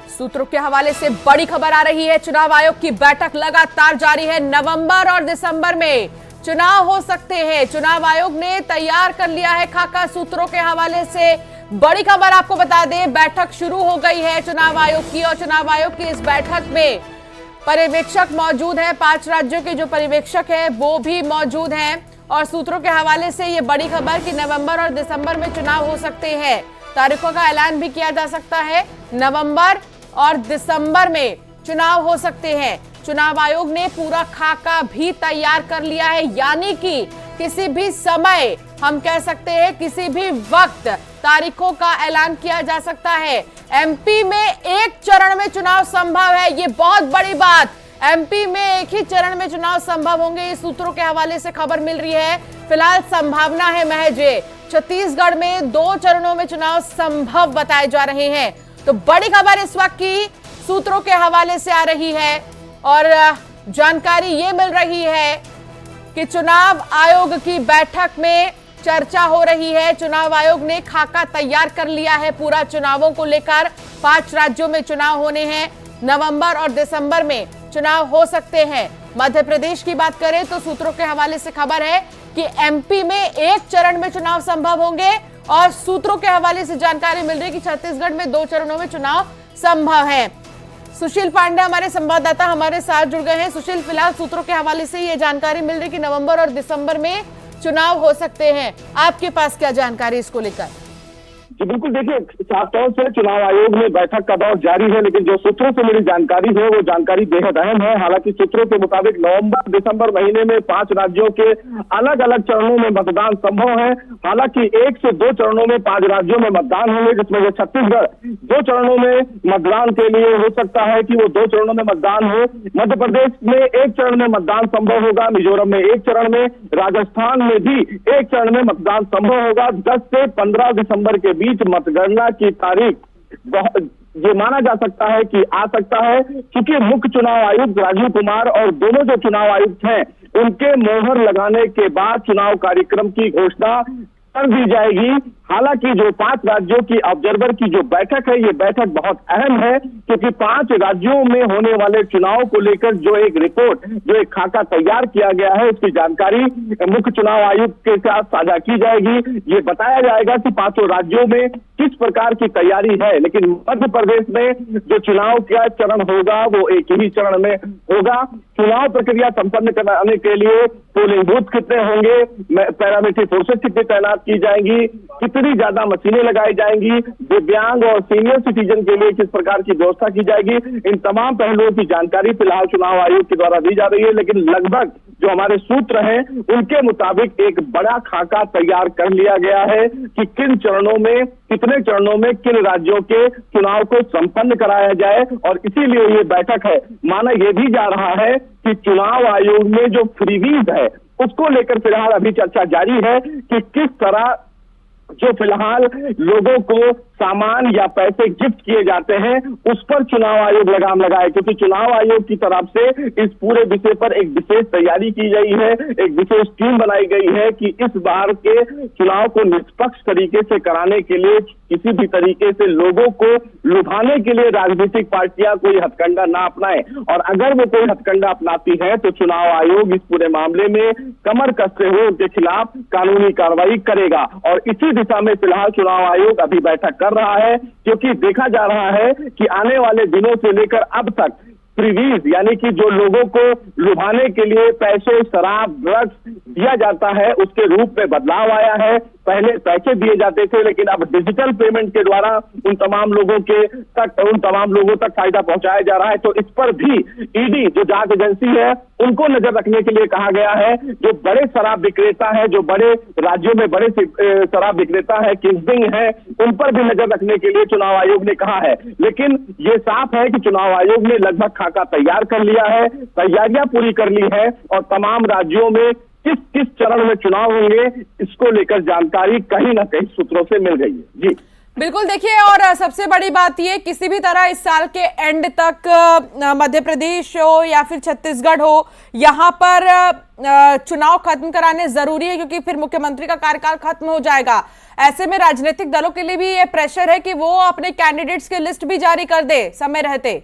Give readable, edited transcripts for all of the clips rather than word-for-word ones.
सूत्रों के हवाले से बड़ी खबर आ रही है। चुनाव आयोग की बैठक लगातार जारी है। नवंबर और दिसंबर में चुनाव हो सकते हैं। चुनाव आयोग ने तैयार कर लिया है खाका। सूत्रों के हवाले से बड़ी खबर आपको बता दें, बैठक शुरू हो गई है चुनाव आयोग की, और चुनाव आयोग की इस बैठक में पर्यवेक्षक मौजूद है। 5 राज्यों के जो पर्यवेक्षक है वो भी मौजूद हैं। और सूत्रों के हवाले से ये बड़ी खबर कि नवंबर और दिसंबर में चुनाव हो सकते हैं। तारीखों का ऐलान भी किया जा सकता है। नवंबर और दिसंबर में चुनाव हो सकते हैं। चुनाव आयोग ने पूरा खाका भी तैयार कर लिया है, यानी कि किसी भी समय, हम कह सकते हैं किसी भी वक्त तारीखों का ऐलान किया जा सकता है। एमपी में एक चरण में चुनाव संभव है, ये बहुत बड़ी बात। एमपी में एक ही चरण में चुनाव संभव होंगे, इस सूत्रों के हवाले से खबर मिल रही है। फिलहाल संभावना है महज। छत्तीसगढ़ में 2 चरणों में चुनाव संभव बताए जा रहे हैं। तो बड़ी खबर इस वक्त की सूत्रों के हवाले से आ रही है और जानकारी ये मिल रही है कि चुनाव आयोग की बैठक में चर्चा हो रही है। चुनाव आयोग ने खाका तैयार कर लिया है पूरा चुनावों को लेकर। 5 राज्यों में चुनाव होने हैं। नवंबर और दिसंबर में चुनाव हो सकते हैं। मध्य प्रदेश की बात करें तो सूत्रों के हवाले से खबर है कि एमपी में एक चरण में चुनाव संभव होंगे, और सूत्रों के हवाले से जानकारी मिल रही है कि छत्तीसगढ़ में 2 चरणों में चुनाव संभव है। सुशील पांडे हमारे संवाददाता हमारे साथ जुड़ गए हैं। सुशील, फिलहाल सूत्रों के हवाले से ये जानकारी मिल रही है कि नवंबर और दिसंबर में चुनाव हो सकते हैं। आपके पास क्या जानकारी इसको लेकर? जी बिल्कुल, देखिए साफ तौर से चुनाव आयोग में बैठक का दौर जारी है, लेकिन जो सूत्रों से मिली जानकारी है वो जानकारी बेहद अहम है। हालांकि सूत्रों के मुताबिक नवंबर दिसंबर महीने में 5 राज्यों के अलग अलग चरणों में मतदान संभव है। हालांकि 1 से 2 चरणों में 5 राज्यों में मतदान होंगे, जिसमें से छत्तीसगढ़ 2 चरणों में मतदान के लिए हो सकता है कि वो 2 चरणों में मतदान हो। मध्य प्रदेश में 1 चरण में मतदान संभव होगा, मिजोरम में 1 चरण में, राजस्थान में भी 1 चरण में मतदान संभव होगा। 10 से 15 दिसंबर के बीच मतगणना की तारीख ये माना जा सकता है कि आ सकता है, क्योंकि मुख्य चुनाव आयुक्त राजीव कुमार और दोनों जो चुनाव आयुक्त हैं उनके मोहर लगाने के बाद चुनाव कार्यक्रम की घोषणा कर दी जाएगी। हालांकि जो 5 राज्यों की ऑब्जर्वर की जो बैठक है, ये बैठक बहुत अहम है, क्योंकि 5 राज्यों में होने वाले चुनाव को लेकर जो एक रिपोर्ट, जो एक खाका तैयार किया गया है, उसकी जानकारी मुख्य चुनाव आयुक्त के साथ साझा की जाएगी। ये बताया जाएगा कि 5 राज्यों में किस प्रकार की तैयारी है। लेकिन मध्य प्रदेश में जो चुनाव का चरण होगा वो एक ही चरण में होगा। चुनाव प्रक्रिया संपन्न कराने के लिए पोलिंग बूथ कितने होंगे, पैरामिलिट्री फोर्सेस कितनी तैनात की जाएंगी, कितनी ज्यादा मशीनें लगाई जाएंगी, दिव्यांग और सीनियर सिटीजन के लिए किस प्रकार की व्यवस्था की जाएगी, इन तमाम पहलुओं की जानकारी फिलहाल चुनाव आयोग के द्वारा दी जा रही है। लेकिन लगभग जो हमारे सूत्र हैं उनके मुताबिक एक बड़ा खाका तैयार कर लिया गया है कि किन चरणों में, कितने चरणों में किन राज्यों के चुनाव को संपन्न कराया जाए। और इसीलिए ये बैठक है। माना यह भी जा रहा है कि चुनाव आयोग में जो फ्रीबीज है उसको लेकर फिलहाल अभी चर्चा जारी है कि किस तरह जो फिलहाल लोगों को सामान या पैसे गिफ्ट किए जाते हैं उस पर चुनाव आयोग लगाम लगाए, क्योंकि चुनाव आयोग की तरफ से इस पूरे विषय पर एक विशेष तैयारी की गई है, एक विशेष टीम बनाई गई है कि इस बार के चुनाव को निष्पक्ष तरीके से कराने के लिए किसी भी तरीके से लोगों को लुभाने के लिए राजनीतिक पार्टियां कोई हथकंडा ना अपनाएं। और अगर वो कोई हथकंडा अपनाती है तो चुनाव आयोग इस पूरे मामले में कमर कसते हुए उनके खिलाफ कानूनी कार्रवाई करेगा। और इसी दिशा में फिलहाल चुनाव आयोग अभी बैठक कर रहा है, क्योंकि देखा जा रहा है कि आने वाले दिनों से लेकर अब तक प्रीवीज, यानी कि जो लोगों को लुभाने के लिए पैसे, शराब, ड्रग्स दिया जाता है, उसके रूप में बदलाव आया है। पहले पैसे दिए जाते थे, लेकिन अब डिजिटल पेमेंट के द्वारा उन तमाम लोगों तक फायदा पहुंचाया जा रहा है। तो इस पर भी ईडी जो जांच एजेंसी है उनको नजर रखने के लिए कहा गया है। जो बड़े शराब विक्रेता है, जो बड़े राज्यों में बड़े शराब विक्रेता है, किंगपिंग है, उन पर भी नजर रखने के लिए चुनाव आयोग ने कहा है। लेकिन ये साफ है कि चुनाव आयोग ने लगभग खाका तैयार कर लिया है, तैयारियां पूरी कर ली है, और तमाम राज्यों में किस किस चरण में चुनाव होंगे इसको लेकर जानकारी कहीं ना कहीं सूत्रों से मिल गई है। जी बिल्कुल, देखिए, और सबसे बड़ी बात ये, किसी भी तरह इस साल के एंड तक मध्य प्रदेश हो या फिर छत्तीसगढ़ हो, यहाँ पर चुनाव खत्म कराने जरूरी है, क्योंकि फिर मुख्यमंत्री का कार्यकाल खत्म हो जाएगा। ऐसे में राजनीतिक दलों के लिए भी ये प्रेशर है कि वो अपने कैंडिडेट्स की लिस्ट भी जारी कर दे समय रहते।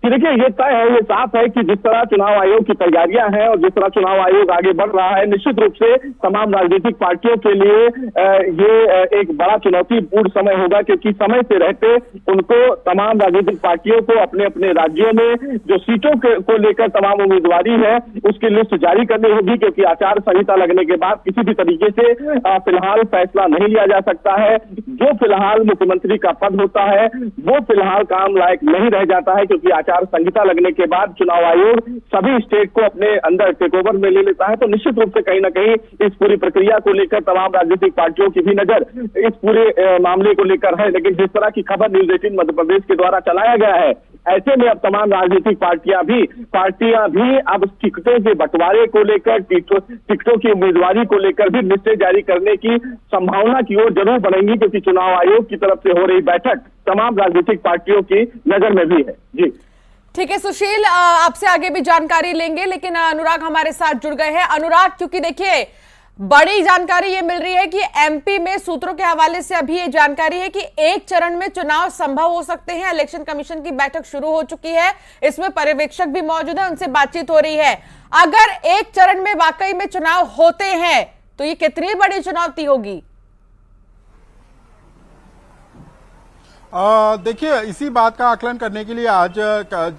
देखिए, ये तय है, ये साफ है कि जिस तरह चुनाव आयोग की तैयारियां हैं और जिस तरह चुनाव आयोग आगे बढ़ रहा है, निश्चित रूप से तमाम राजनीतिक पार्टियों के लिए ये एक बड़ा चुनौतीपूर्ण समय होगा, क्योंकि समय से रहते उनको तमाम राजनीतिक पार्टियों को अपने अपने राज्यों में जो सीटों को लेकर तमाम उम्मीदवारी है उसकी लिस्ट जारी करनी होगी, क्योंकि आचार संहिता लगने के बाद किसी भी तरीके से फिलहाल फैसला नहीं लिया जा सकता है। जो फिलहाल मुख्यमंत्री का पद होता है वो फिलहाल काम लायक नहीं रह जाता है, क्योंकि आचार संहिता लगने के बाद चुनाव आयोग सभी स्टेट को अपने अंदर टेक ओवर में ले लेता है। तो निश्चित रूप से कहीं ना कहीं इस पूरी प्रक्रिया को लेकर तमाम राजनीतिक पार्टियों की भी नजर इस पूरे मामले को लेकर है। लेकिन जिस तरह की खबर न्यूज 18 मध्य प्रदेश के द्वारा चलाया गया है, ऐसे में अब तमाम राजनीतिक पार्टियां भी अब टिकटों के बंटवारे को लेकर, टिकटों की उम्मीदवारी को लेकर भी लिस्टें जारी करने की संभावना की ओर जरूर बढ़ेंगी, क्योंकि चुनाव आयोग की तरफ से हो रही बैठक तमाम राजनीतिक पार्टियों की नजर में भी है। जी ठीक है सुशील, आपसे आगे भी जानकारी लेंगे, लेकिन अनुराग हमारे साथ जुड़ गए हैं। अनुराग, क्योंकि देखिए बड़ी जानकारी ये मिल रही है कि एमपी में सूत्रों के हवाले से अभी ये जानकारी है कि एक चरण में चुनाव संभव हो सकते हैं। इलेक्शन कमीशन की बैठक शुरू हो चुकी है, इसमें पर्यवेक्षक भी मौजूद है, उनसे बातचीत हो रही है। अगर एक चरण में वाकई में चुनाव होते हैं तो ये कितनी बड़ी चुनौती होगी? देखिए, इसी बात का आकलन करने के लिए आज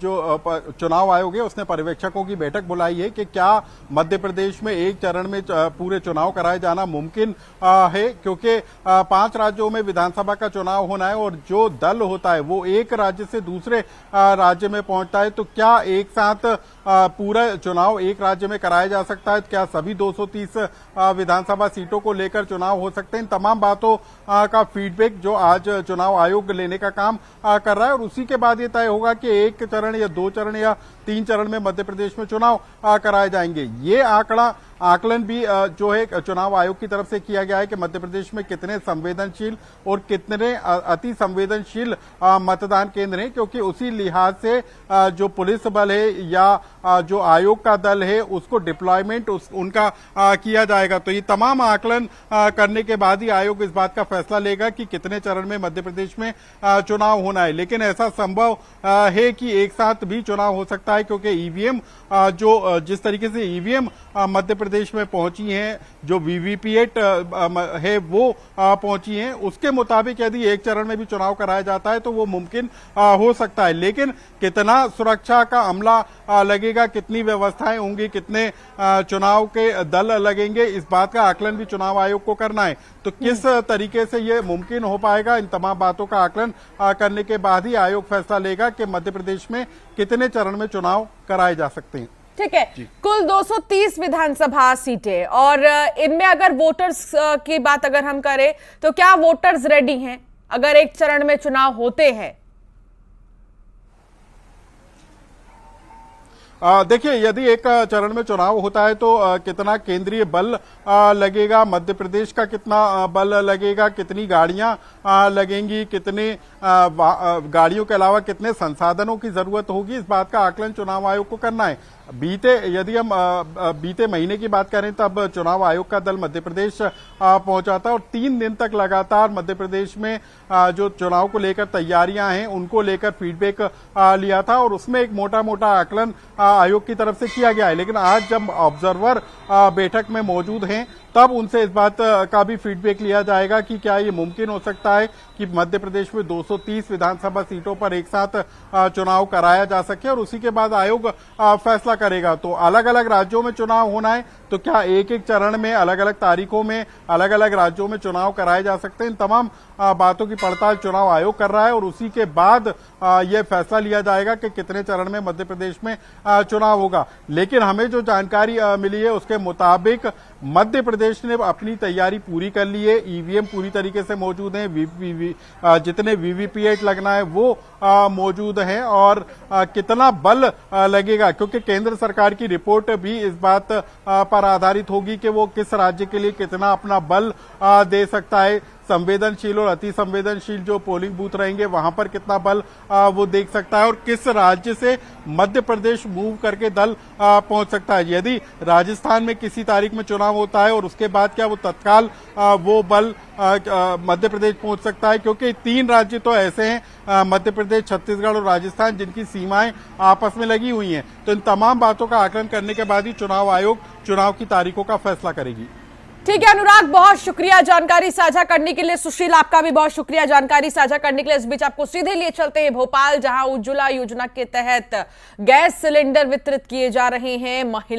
जो चुनाव आयोग है उसने पर्यवेक्षकों की बैठक बुलाई है कि क्या मध्य प्रदेश में एक चरण में पूरे चुनाव कराए जाना मुमकिन है, क्योंकि 5 राज्यों में विधानसभा का चुनाव होना है और जो दल होता है वो एक राज्य से दूसरे राज्य में पहुंचता है। तो क्या एक साथ पूरा चुनाव एक राज्य में कराया जा सकता है? क्या सभी 230 विधानसभा सीटों को लेकर चुनाव हो सकते हैं? इन तमाम बातों का फीडबैक जो आज चुनाव आयोग लेने का काम कर रहा है, और उसी के बाद ये तय होगा कि एक चरण या 2 चरण या 3 चरण में मध्य प्रदेश में चुनाव कराए जाएंगे। ये आकलन भी जो है चुनाव आयोग की तरफ से किया गया है कि मध्य प्रदेश में कितने संवेदनशील और कितने अति संवेदनशील मतदान केंद्र हैं, क्योंकि उसी लिहाज से जो पुलिस बल है या जो आयोग का दल है उसको डिप्लॉयमेंट उनका किया जाएगा। तो ये तमाम आकलन करने के बाद ही आयोग इस बात का फैसला लेगा कि कितने चरण में मध्य प्रदेश में चुनाव होना है। लेकिन ऐसा संभव है कि एक साथ भी चुनाव हो सकता है, क्योंकि ईवीएम जो जिस तरीके से ईवीएम मध्य प्रदेश में पहुंची हैं, जो वीवीपीएट है वो पहुंची हैं, उसके मुताबिक यदि एक चरण में भी चुनाव कराया जाता है तो वो मुमकिन हो सकता है। लेकिन कितना सुरक्षा का अमला लगेगा, कितनी व्यवस्थाएं होंगी, कितने चुनाव के दल लगेंगे, इस बात का आकलन भी चुनाव आयोग को करना है। तो किस तरीके से ये मुमकिन हो पाएगा, इन तमाम बातों का आकलन करने के बाद ही आयोग फैसला लेगा कि मध्य प्रदेश में कितने चरण में चुनाव कराए जा सकते हैं। ठीक है, कुल 230 विधानसभा सीटें, और इनमें अगर वोटर्स की बात अगर हम करें तो क्या वोटर्स रेडी हैं अगर एक चरण में चुनाव होते हैं? देखिए, यदि एक चरण में चुनाव होता है तो कितना केंद्रीय बल लगेगा, मध्य प्रदेश का कितना बल लगेगा, कितनी गाड़ियां लगेंगी, कितने गाड़ियों के अलावा कितने संसाधनों की जरूरत होगी, इस बात का आकलन चुनाव आयोग को करना है। यदि हम बीते महीने की बात करें तब चुनाव आयोग का दल मध्य प्रदेश पहुंचा था और 3 दिन तक लगातार मध्य प्रदेश में जो चुनाव को लेकर तैयारियां हैं उनको लेकर फीडबैक लिया था, और उसमें एक मोटा मोटा आकलन आयोग की तरफ से किया गया है। लेकिन आज जब ऑब्जर्वर बैठक में मौजूद हैं तब उनसे इस बात का भी फीडबैक लिया जाएगा कि क्या ये मुमकिन हो सकता है कि मध्य प्रदेश में 230 विधानसभा सीटों पर एक साथ चुनाव कराया जा सके, और उसी के बाद आयोग फैसला करेगा। तो अलग अलग राज्यों में चुनाव होना है तो क्या एक एक चरण में अलग अलग तारीखों में अलग अलग राज्यों में चुनाव कराए जा सकते हैं, इन तमाम बातों की पड़ताल चुनाव आयोग कर रहा है, और उसी के बाद यह फैसला लिया जाएगा कि कितने चरण में मध्य प्रदेश में चुनाव होगा। लेकिन हमें जो जानकारी मिली है उसके मुताबिक मध्य प्रदेश ने अपनी तैयारी पूरी कर ली है, ईवीएम पूरी तरीके से मौजूद है, जितने वीवीपीएट लगना है वो मौजूद हैं और कितना बल लगेगा, क्योंकि केंद्र सरकार की रिपोर्ट भी इस बात पर आधारित होगी कि वो किस राज्य के लिए कितना अपना बल दे सकता है। संवेदनशील और अति संवेदनशील जो पोलिंग बूथ रहेंगे वहां पर कितना बल वो देख सकता है और किस राज्य से मध्य प्रदेश मूव करके दल पहुंच सकता है। यदि राजस्थान में किसी तारीख में चुनाव होता है और उसके बाद क्या वो तत्काल वो बल मध्य प्रदेश पहुंच सकता है, क्योंकि 3 राज्य तो ऐसे हैं मध्य प्रदेश, छत्तीसगढ़ और राजस्थान जिनकी सीमाएं आपस में लगी हुई हैं। तो इन तमाम बातों का आकलन करने के बाद ही चुनाव आयोग चुनाव की तारीखों का फैसला करेगी। ठीक है अनुराग, बहुत शुक्रिया जानकारी साझा करने के लिए। सुशील, आपका भी बहुत शुक्रिया जानकारी साझा करने के लिए। इस बीच आपको सीधे लिए चलते हैं भोपाल, जहां उज्ज्वला योजना के तहत गैस सिलेंडर वितरित किए जा रहे हैं। महिलाओं